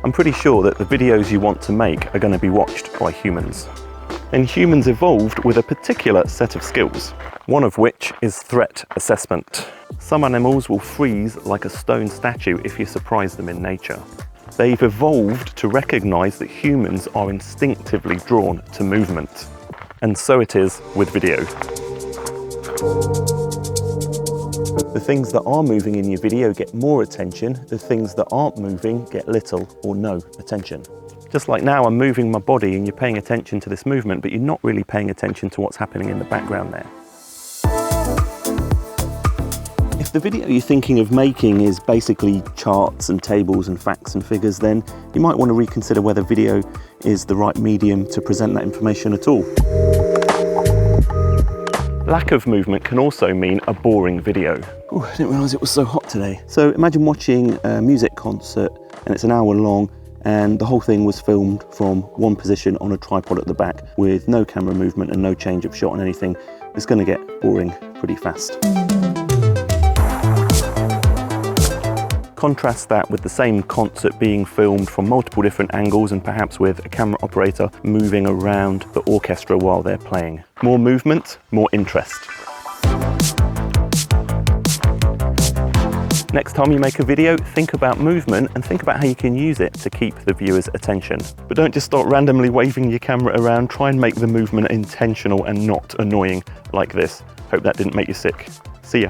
I'm pretty sure that the videos you want to make are going to be watched by humans. And humans evolved with a particular set of skills, one of which is threat assessment. Some animals will freeze like a stone statue if you surprise them in nature. They've evolved to recognize that humans are instinctively drawn to movement. And so it is with video. The things that are moving in your video get more attention. The things that aren't moving get little or no attention. Just like now, I'm moving my body and you're paying attention to this movement, but you're not really paying attention to what's happening in the background there. If the video you're thinking of making is basically charts and tables and facts and figures, then you might want to reconsider whether video is the right medium to present that information at all. Lack of movement can also mean a boring video. Ooh, I didn't realise it was so hot today. So imagine watching a music concert and it's an hour long and the whole thing was filmed from one position on a tripod at the back with no camera movement and no change of shot on anything. It's going to get boring pretty fast. Contrast that with the same concert being filmed from multiple different angles and perhaps with a camera operator moving around the orchestra while they're playing. More movement, more interest. Next time you make a video, think about movement and think about how you can use it to keep the viewer's attention. But don't just start randomly waving your camera around. Try and make the movement intentional and not annoying like this. Hope that didn't make you sick. See ya.